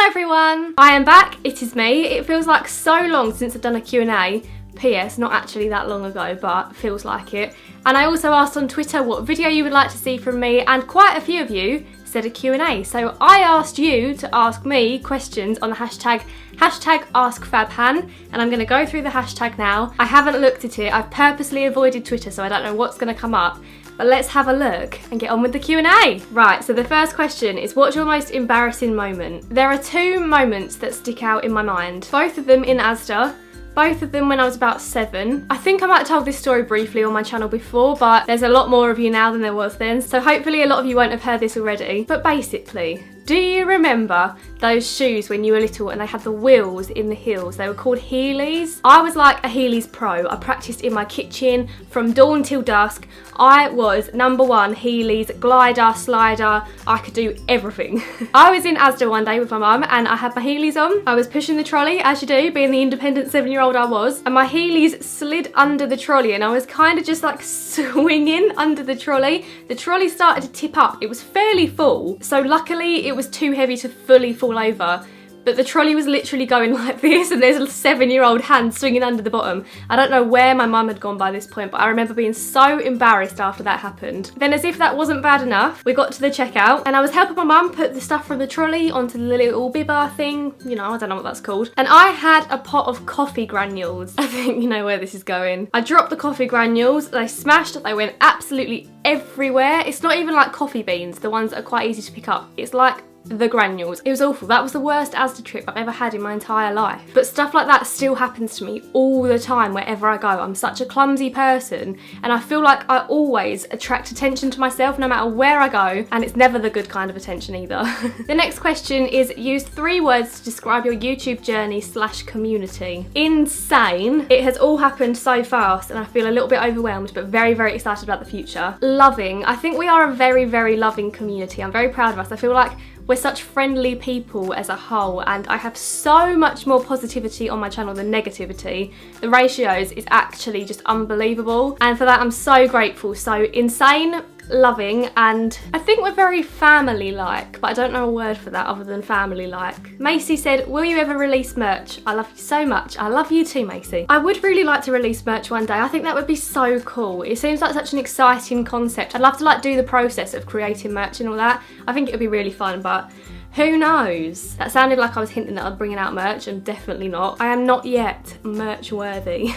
Hello everyone, I am back, it is me. It feels like so long since I've done a Q&A. PS, not actually that long ago, but feels like it. And I also asked on Twitter what video you would like to see from me, and quite a few of you said a Q&A. So I asked you to ask me questions on the hashtag AskFabHan, and I'm going to go through the hashtag now. I haven't looked at it, I've purposely avoided Twitter so I don't know what's going to come up. But let's have a look and get on with the Q&A. Right, so the first question is, what's your most embarrassing moment? There are two moments that stick out in my mind. Both of them in Asda. Both of them when I was about 7. I think I might have told this story briefly on my channel before, but there's a lot more of you now than there was then, so hopefully a lot of you won't have heard this already. But basically, do you remember those shoes when you were little and they had the wheels in the heels? They were called Heelys. I was like a Heelys pro. I practiced in my kitchen from dawn till dusk. I was #1 Heelys, glider, slider. I could do everything. I was in Asda one day with my mum and I had my Heelys on. I was pushing the trolley, as you do, being the independent 7-year-old I was, and my Heelys slid under the trolley and I was kind of just like swinging under the trolley. The trolley started to tip up. It was fairly full, so luckily it was too heavy to fully fall over. But the trolley was literally going like this and there's a 7-year-old hand swinging under the bottom. I don't know where my mum had gone by this point, but I remember being so embarrassed after that happened. Then, as if that wasn't bad enough, we got to the checkout and I was helping my mum put the stuff from the trolley onto the little bibber thing. You know, I don't know what that's called. And I had a pot of coffee granules. I think you know where this is going. I dropped the coffee granules, they smashed, they went absolutely everywhere. It's not even like coffee beans, the ones that are quite easy to pick up. It's like the granules. It was awful. That was the worst Asda trip I've ever had in my entire life. But stuff like that still happens to me all the time wherever I go. I'm such a clumsy person and I feel like I always attract attention to myself no matter where I go, and it's never the good kind of attention either. The next question is, use 3 words to describe your YouTube journey / community. Insane. It has all happened so fast and I feel a little bit overwhelmed but very, very excited about the future. Loving. I think we are a very, very loving community. I'm very proud of us. I feel like we're such friendly people as a whole, and I have so much more positivity on my channel than negativity. The ratios is actually just unbelievable, and for that I'm so grateful. So insane, loving, and I think we're very family-like, but I don't know a word for that other than family-like. Macy said, will you ever release merch? I love you so much. I love you too, Macy. I would really like to release merch one day. I think that would be so cool. It seems like such an exciting concept. I'd love to like do the process of creating merch and all that. I think it would be really fun, but who knows? That sounded like I was hinting that I'm bringing out merch, and definitely not. I am not yet merch worthy.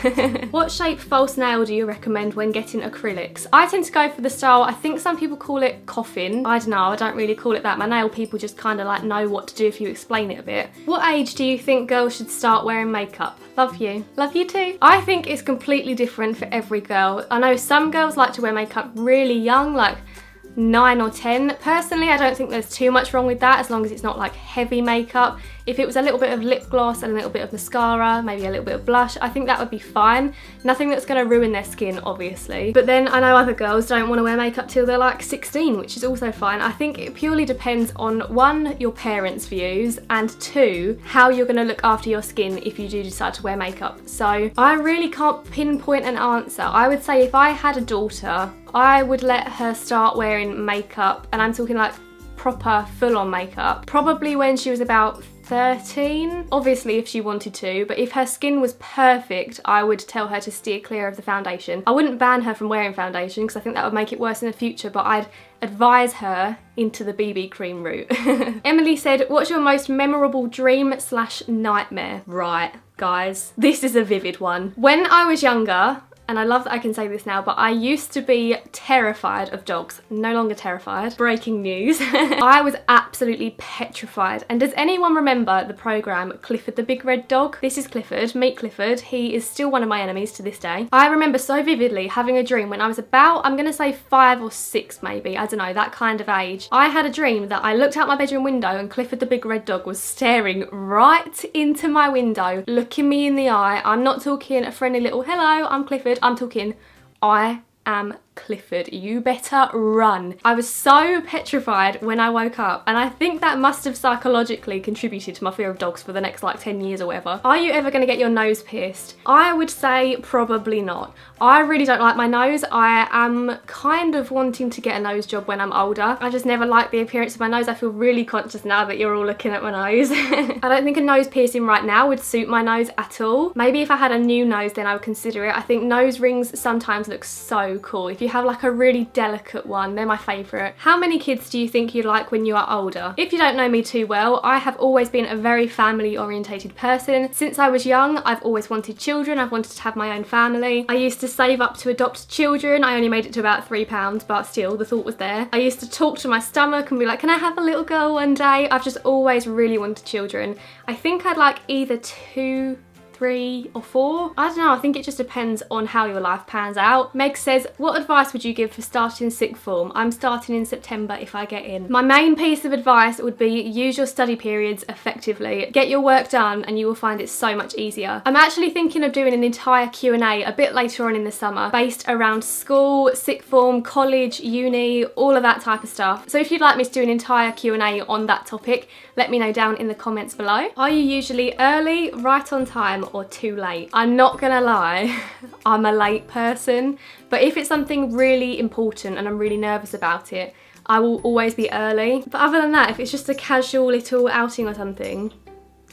What shape false nail do you recommend when getting acrylics? I tend to go for the style, I think some people call it coffin. I don't know, I don't really call it that. My nail people just kind of like know what to do if you explain it a bit. What age do you think girls should start wearing makeup? Love you. Love you too. I think it's completely different for every girl. I know some girls like to wear makeup really young, like 9 or 10. Personally, I don't think there's too much wrong with that as long as it's not like heavy makeup. If it was a little bit of lip gloss and a little bit of mascara, maybe a little bit of blush, I think that would be fine. Nothing that's going to ruin their skin, obviously. But then I know other girls don't want to wear makeup till they're like 16, which is also fine. I think it purely depends on 1, your parents' views, and 2, how you're going to look after your skin if you do decide to wear makeup. So I really can't pinpoint an answer. I would say if I had a daughter, I would let her start wearing makeup, and I'm talking like proper full-on makeup, probably when she was about 13, obviously if she wanted to, but if her skin was perfect, I would tell her to steer clear of the foundation. I wouldn't ban her from wearing foundation because I think that would make it worse in the future, but I'd advise her into the BB cream route. Emily said, what's your most memorable dream / nightmare? Right, guys, this is a vivid one. When I was younger, and I love that I can say this now, but I used to be terrified of dogs. No longer terrified. Breaking news. I was absolutely petrified. And does anyone remember the programme Clifford the Big Red Dog? This is Clifford, meet Clifford. He is still one of my enemies to this day. I remember so vividly having a dream when I was about, I'm gonna say 5 or 6 maybe, I don't know, that kind of age. I had a dream that I looked out my bedroom window and Clifford the Big Red Dog was staring right into my window, looking me in the eye. I'm not talking a friendly little hello, I'm Clifford. I'm talking, I am Clifford, you better run. I was so petrified when I woke up, and I think that must have psychologically contributed to my fear of dogs for the next like 10 years or whatever. Are you ever gonna get your nose pierced? I would say probably not. I really don't like my nose. I am kind of wanting to get a nose job when I'm older. I just never like the appearance of my nose. I feel really conscious now that you're all looking at my nose. I don't think a nose piercing right now would suit my nose at all. Maybe if I had a new nose then I would consider it. I think nose rings sometimes look so cool. If you have like a really delicate one, they're my favourite. How many kids do you think you'd like when you are older? If you don't know me too well, I have always been a very family orientated person. Since I was young, I've always wanted children. I've wanted to have my own family. I used to save up to adopt children. I only made it to about £3, but still the thought was there. I used to talk to my stomach and be like, can I have a little girl one day? I've just always really wanted children. I think I'd like either 2, 3 or 4. I don't know, I think it just depends on how your life pans out. Meg says, what advice would you give for starting sixth form? I'm starting in September if I get in. My main piece of advice would be use your study periods effectively. Get your work done and you will find it so much easier. I'm actually thinking of doing an entire Q&A a bit later on in the summer based around school, sixth form, college, uni, all of that type of stuff. So if you'd like me to do an entire Q&A on that topic, let me know down in the comments below. Are you usually early, right on time, or too late? I'm not gonna lie, I'm a late person, but if it's something really important and I'm really nervous about it, I will always be early. But other than that, if it's just a casual little outing or something,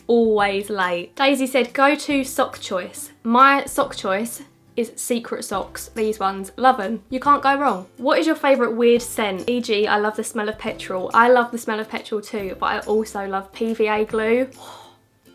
always late. Daisy said, go to sock choice. My sock choice is Secret Socks. These ones, love them. You can't go wrong. What is your favourite weird scent? E.g. I love the smell of petrol. I love the smell of petrol too, but I also love PVA glue.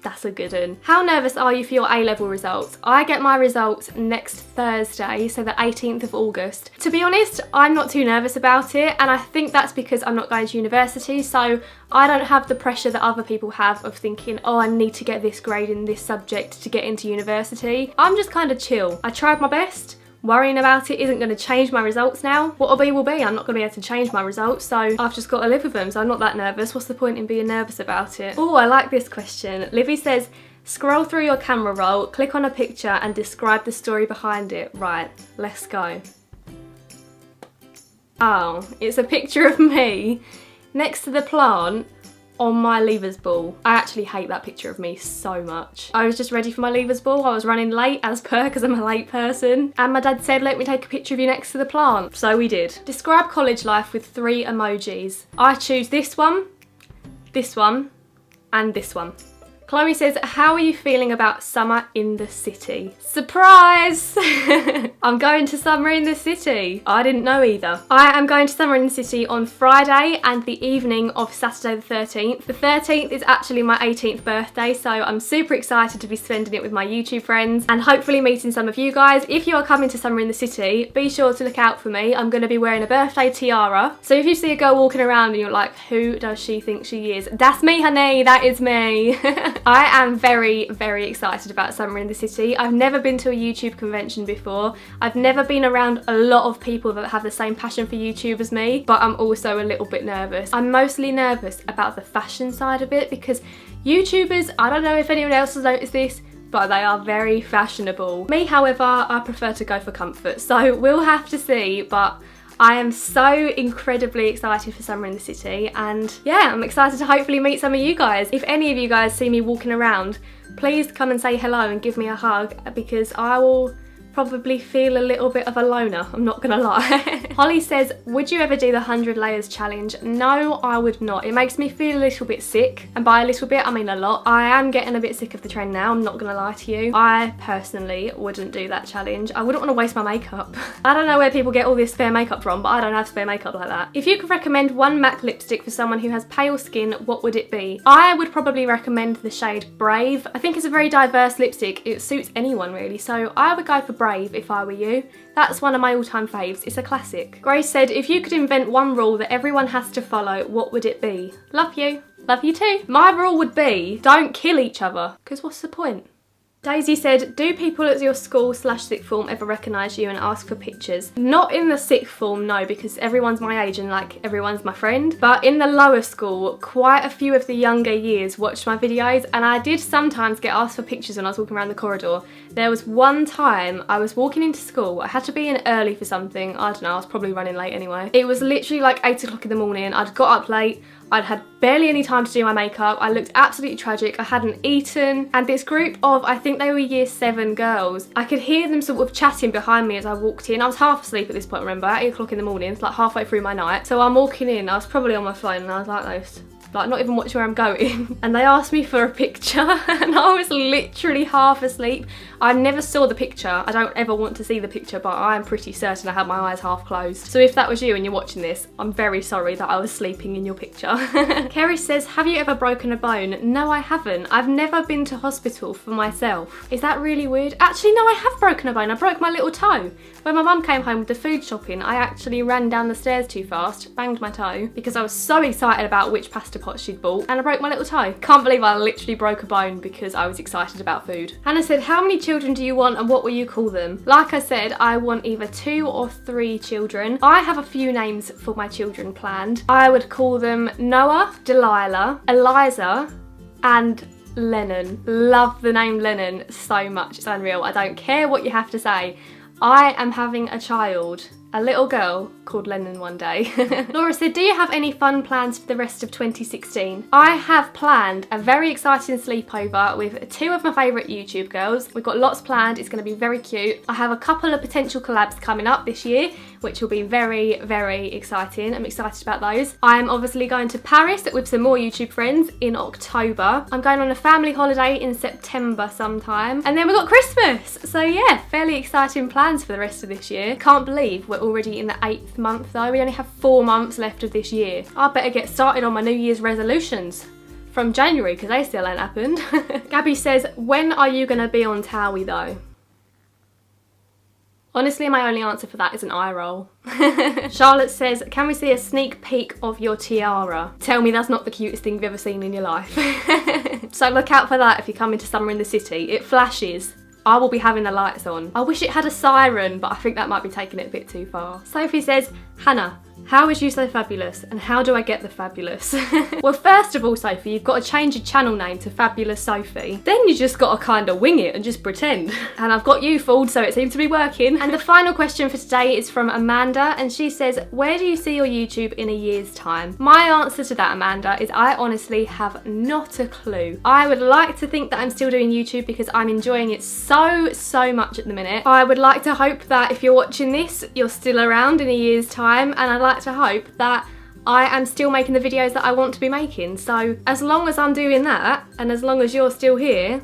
That's a good one. How nervous are you for your A-level results? I get my results next Thursday, so the 18th of August. To be honest, I'm not too nervous about it, and I think that's because I'm not going to university, so I don't have the pressure that other people have of thinking, oh, I need to get this grade in this subject to get into university. I'm just kind of chill. I tried my best. Worrying about it isn't going to change my results now. What'll be will be. I'm not going to be able to change my results, so I've just got to live with them, so I'm not that nervous. What's the point in being nervous about it? Oh, I like this question. Livy says, scroll through your camera roll, click on a picture and describe the story behind it. Right, let's go. Oh, it's a picture of me next to the plant on my leavers ball. I actually hate that picture of me so much. I was just ready for my leavers ball. I was running late as per because I'm a late person. And my dad said, let me take a picture of you next to the plant. So we did. Describe college life with 3 emojis. I choose this one, and this one. Chloe says, how are you feeling about summer in the city? Surprise! I'm going to summer in the city. I didn't know either. I am going to summer in the city on Friday and the evening of Saturday the 13th. The 13th is actually my 18th birthday, so I'm super excited to be spending it with my YouTube friends and hopefully meeting some of you guys. If you are coming to summer in the city, be sure to look out for me. I'm going to be wearing a birthday tiara. So if you see a girl walking around and you're like, who does she think she is? That's me, honey. That is me. I am very, very excited about summer in the city. I've never been to a YouTube convention before. I've never been around a lot of people that have the same passion for YouTube as me, but I'm also a little bit nervous. I'm mostly nervous about the fashion side of it because YouTubers, I don't know if anyone else has noticed this, but they are very fashionable. Me, however, I prefer to go for comfort, so we'll have to see, but I am so incredibly excited for summer in the city, and yeah, I'm excited to hopefully meet some of you guys. If any of you guys see me walking around, please come and say hello and give me a hug, because I will probably feel a little bit of a loner, I'm not gonna lie. Holly says, would you ever do the 100 layers challenge? No, I would not. It makes me feel a little bit sick, and by a little bit I mean a lot. I am getting a bit sick of the trend now, I'm not gonna lie to you. I personally wouldn't do that challenge. I wouldn't want to waste my makeup. I don't know where people get all this spare makeup from, but I don't have spare makeup like that. If you could recommend one MAC lipstick for someone who has pale skin, what would it be? I would probably recommend the shade Brave. I think it's a very diverse lipstick. It suits anyone really, so I would go for Brave if I were you. That's one of my all-time faves. It's a classic. Grace said, if you could invent one rule that everyone has to follow, what would it be? Love you. Love you too. My rule would be, don't kill each other. Because what's the point? Daisy said, do people at your school / sixth form ever recognise you and ask for pictures? Not in the sixth form, no, because everyone's my age and like everyone's my friend. But in the lower school, quite a few of the younger years watched my videos, and I did sometimes get asked for pictures when I was walking around the corridor. There was one time I was walking into school, I had to be in early for something, I don't know, I was probably running late anyway. It was literally like 8 o'clock in the morning, I'd got up late, I'd had barely any time to do my makeup, I looked absolutely tragic, I hadn't eaten, and this group of, I think they were year 7 girls, I could hear them sort of chatting behind me as I walked in. I was half asleep at this point, remember, at 8 o'clock in the morning, it's like halfway through my night. So I'm walking in, I was probably on my phone and I was like this. Like not even watching where I'm going. And they asked me for a picture and I was literally half asleep. I never saw the picture. I don't ever want to see the picture, but I'm pretty certain I had my eyes half closed. So if that was you and you're watching this, I'm very sorry that I was sleeping in your picture. Kerry says, have you ever broken a bone? No, I haven't. I've never been to hospital for myself. Is that really weird? Actually, no, I have broken a bone. I broke my little toe. When my mum came home with the food shopping, I actually ran down the stairs too fast, banged my toe, because I was so excited about which pasta pot she'd bought, and I broke my little toe. Can't believe I literally broke a bone because I was excited about food. Hannah said, how many children do you want and what will you call them? Like I said, I want either 2 or 3 children. I have a few names for my children planned. I would call them Noah, Delilah, Eliza, and Lennon. Love the name Lennon so much, it's unreal. I don't care what you have to say. I am having a child, a little girl called Lennon one day. Laura said, do you have any fun plans for the rest of 2016? I have planned a very exciting sleepover with 2 of my favourite YouTube girls. We've got lots planned, it's going to be very cute. I have a couple of potential collabs coming up this year, which will be very, very exciting. I'm excited about those. I'm obviously going to Paris with some more YouTube friends in October. I'm going on a family holiday in September sometime. And then we've got Christmas. So yeah, fairly exciting plans for the rest of this year. Can't believe we're already in the 8th month though. We only have 4 months left of this year. I better get started on my New Year's resolutions from January because they still ain't happened. Gabby says, when are you going to be on Towie though? Honestly, my only answer for that is an eye roll. Charlotte says, can we see a sneak peek of your tiara? Tell me that's not the cutest thing you've ever seen in your life. So look out for that if you come into Summer in the City. It flashes. I will be having the lights on. I wish it had a siren, but I think that might be taking it a bit too far. Sophie says, Hannah, how is you so fabulous and how do I get the fabulous? Well, first of all, Sophie, you've got to change your channel name to Fabulous Sophie. Then you just got to kind of wing it and just pretend. And I've got you fooled, so it seems to be working. And the final question for today is from Amanda, and she says, where do you see your YouTube in a year's time? My answer to that, Amanda, is I honestly have not a clue. I would like to think that I'm still doing YouTube because I'm enjoying it so much at the minute. I would like to hope that if you're watching this, you're still around in a year's time, and I'd like to hope that I am still making the videos that I want to be making. So as long as I'm doing that, and as long as you're still here,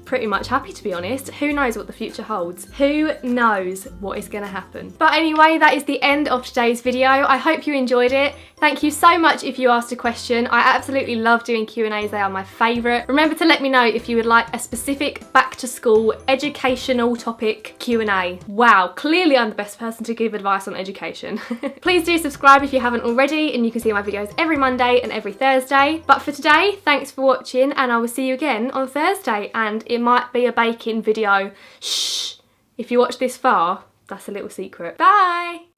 pretty much happy, to be honest. Who knows what the future holds? Who knows what is going to happen? But anyway, that is the end of today's video. I hope you enjoyed it. Thank you so much if you asked a question. I absolutely love doing Q&As, they are my favourite. Remember to let me know if you would like a specific back to school educational topic Q&A. Wow, clearly I'm the best person to give advice on education. Please do subscribe if you haven't already, and you can see my videos every Monday and every Thursday. But for today, thanks for watching, and I will see you again on Thursday, and it might be a baking video. Shh! If you watch this far, that's a little secret. Bye!